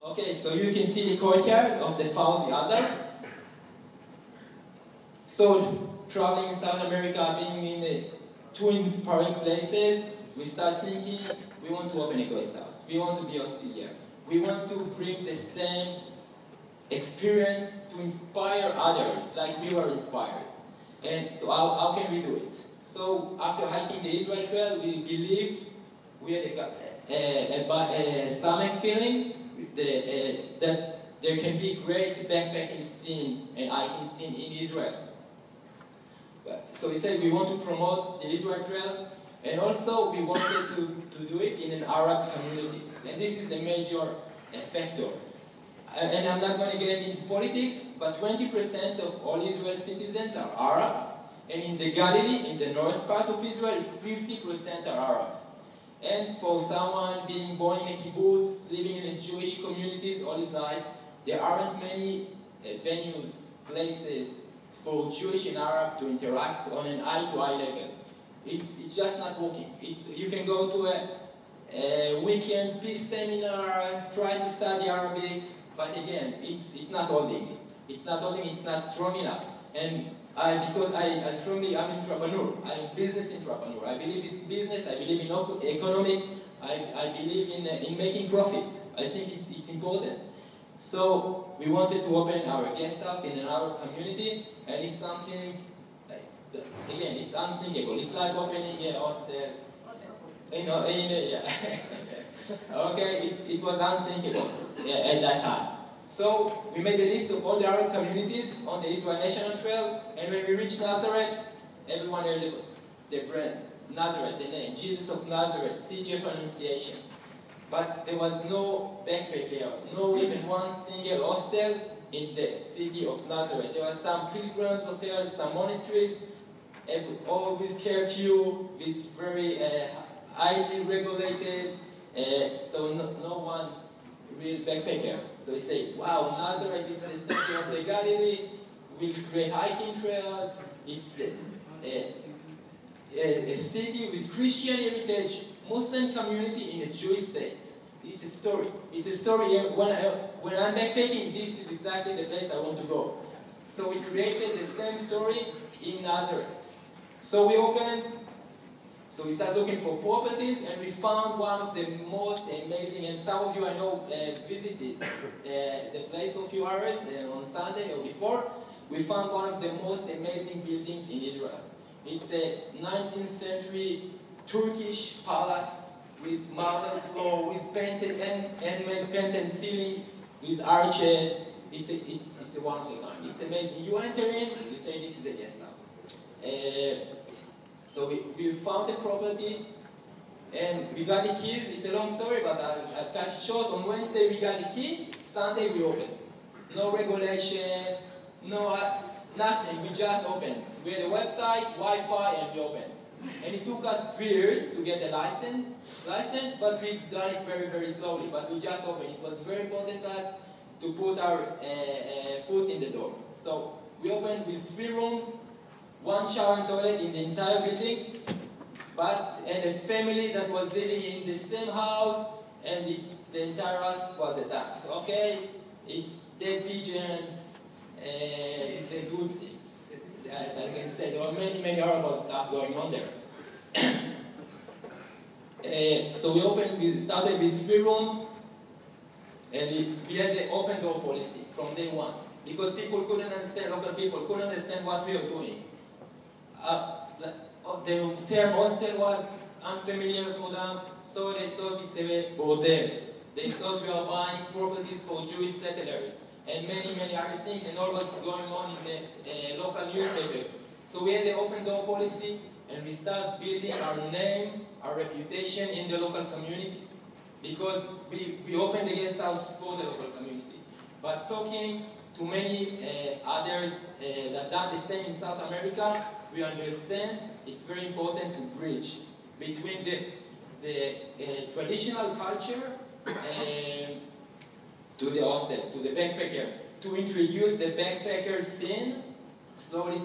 Okay, so you can see the courtyard of the Fauzi Azar. So, traveling in South America, being in the two inspiring places, we start thinking we want to open a guest house. We want to be hostel here. We want to bring the same experience to inspire others like we were inspired. And so how can we do it? So after hiking the Israel Trail, we believe we had a stomach feeling that there can be great backpacking scene and hiking scene in Israel. So we said we want to promote the Israel Trail, and also we wanted to do it in an Arab community. And this is a major factor. And I'm not going to get into politics, but 20% of all Israel citizens are Arabs. And in the Galilee, in the north part of Israel, 50% are Arabs. And for someone being born in a kibbutz, living in a Jewish communities all his life, there aren't many venues, places for Jewish and Arab to interact on an eye-to-eye level. It's just not working. You can go to a weekend peace seminar, try to study Arabic, but again, it's not holding. It's not holding, it's not strong enough. And because I strongly am an entrepreneur, I'm a business entrepreneur. I believe in business, I believe in economic, I believe in making profit. I think it's important. So we wanted to open our guest house in our community, and it's something, again, it's unthinkable. It's like opening a hostel. Yeah. Okay, it was unthinkable at that time. So we made a list of all the Arab communities on the Israel National Trail, and when we reached Nazareth, everyone heard the brand, Nazareth, the name, Jesus of Nazareth, City of Annunciation. But there was no backpacker, no even one single hostel in the city of Nazareth. There were some pilgrims hotels, some monasteries, all with curfew, with very highly regulated, so no one real backpacker. So we say, wow, Nazareth is the center of the Galilee, we'll create hiking trails, it's a city with Christian heritage, Muslim community in the Jewish states. It's a story. It's a story. When I'm backpacking, this is exactly the place I want to go. So we created the same story in Nazareth. So we started looking for properties, and we found one of the most amazing, and some of you I know visited the place for a few hours on Sunday or before. We found one of the most amazing buildings in Israel. It's a 19th century Turkish palace with marble floor, with painted handmade painted ceiling, with arches. It's a wonderful time. It's amazing. You enter in, you say this is a guest house. So we found the property, and we got the keys. It's a long story, but I'll cut it short. On Wednesday we got the key. Sunday we opened. No regulation, nothing. We just opened. We had a website, Wi-Fi, and we opened. And it took us 3 years to get the license, but we done it very, very slowly. But we just opened. It was very important to us to put our foot in the door. So we opened with 3 rooms, 1 shower and toilet in the entire building, and a family that was living in the same house, and the entire house was attacked. Okay, it's dead pigeons, it's the good things. I can say there were many horrible stuff going on there. So we started with 3 rooms, and we had the open door policy from day one, because people couldn't understand, local people couldn't understand what we were doing. The term hostel was unfamiliar for them, so they thought it's a bordel. They thought we were buying properties for Jewish settlers, and many other things, and all what's going on in the local newspaper. So we had the open door policy, and we started building our name, our reputation in the local community, because we opened the guest house for the local community. But talking to many others that done the same in South America, we understand it's very important to bridge between the traditional culture to the hostel, to the backpacker, to introduce the backpacker scene slowly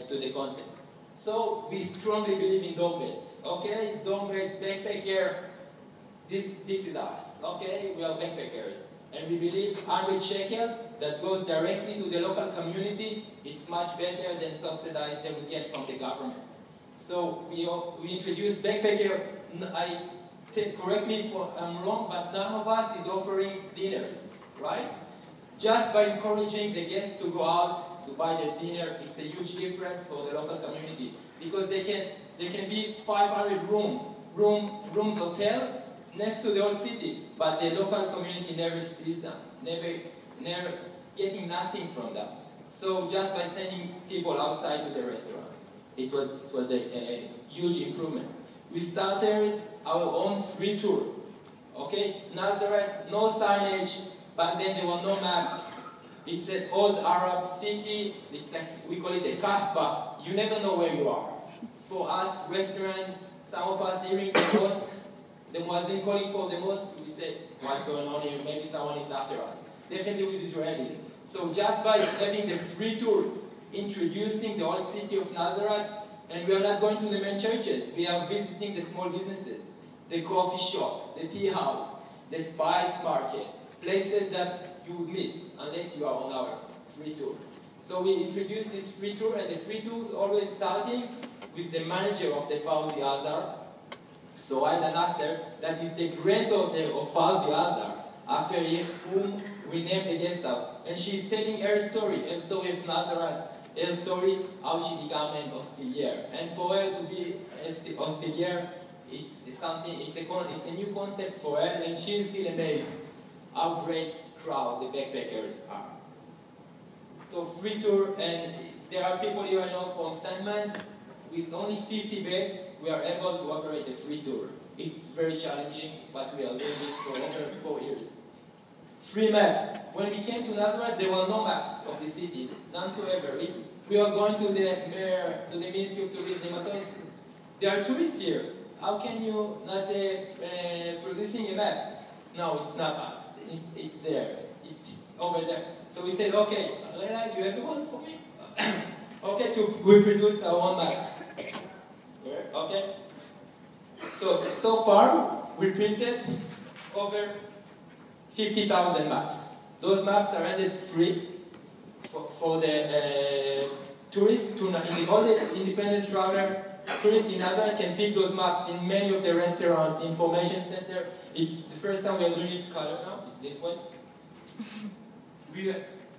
to the concept. So we strongly believe in dorm beds. Okay, dorm beds, backpacker, this is us, okay? We are backpackers. And we believe 100 shekel that goes directly to the local community, it's much better than subsidized they would get from the government. So we introduced backpacker. Correct me if I'm wrong, but none of us is offering dinners, right? Just by encouraging the guests to go out to buy their dinner, it's a huge difference for the local community, because they can be 500 rooms hotel next to the old city, but the local community never sees them, never getting nothing from them. So just by sending people outside to the restaurant, it was a huge improvement. We started our own free tour, okay? Nazareth, no signage, back then there were no maps. It's an old Arab city, it's like, we call it a kasbah. You never know where you are. For us, restaurant, some of us hearing the mosque, the muezzin calling for the mosque, we say, what's going on here? Maybe someone is after us. Definitely with Israelis. So just by having the free tour, introducing the old city of Nazareth, and we are not going to the main churches. We are visiting the small businesses, the coffee shop, the tea house, the spice market, places that you would miss unless you are on our free tour. So we introduced this free tour, and the free tour is always starting with the manager of the Fauzi Azar, so Nazareth, that is the granddaughter of Fauzi Azar, after whom we named the guest house. And she's telling her story of Nazareth, her story, how she became an hostelier. And for her to be a hostelier, it's a new concept for her, and she's still amazed how great crowd the backpackers are. So free tour, and there are people here I know from Sandmans. With only 50 beds, we are able to operate a free tour. It's very challenging, but we are doing it for over 4 years. Free map. When we came to Nazareth, there were no maps of the city, none whatsoever. We are going to the mayor, to the Ministry of Tourism. I thought, there are tourists here. How can you not producing a map? No, it's not us. It's there. It's over there. So we said, okay, Lena, you have one for me? Okay, so we produced our own maps. Okay? So far, we printed over 50,000 maps. Those maps are rendered free for the tourists. All the independent traveler, tourists in Azar can pick those maps in many of the restaurants, information center. It's the first time we are doing it color now. It's this way.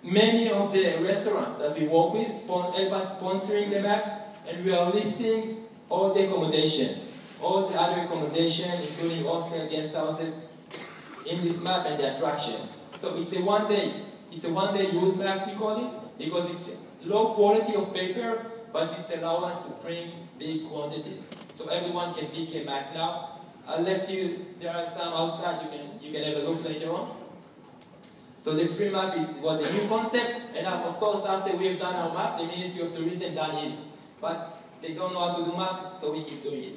Many of the restaurants that we work with help us sponsoring the maps, and we are listing all the accommodation, all the other accommodation, including hostel, guest houses, in this map and the attraction. So it's a one-day use map, we call it, because it's low quality of paper, but it allows us to print big quantities. So everyone can pick a map now. I left you, there are some outside, you can have a look later on. So the free map was a new concept, and of course after we've done our map, the Ministry of Tourism done his. But they don't know how to do maps, so we keep doing it.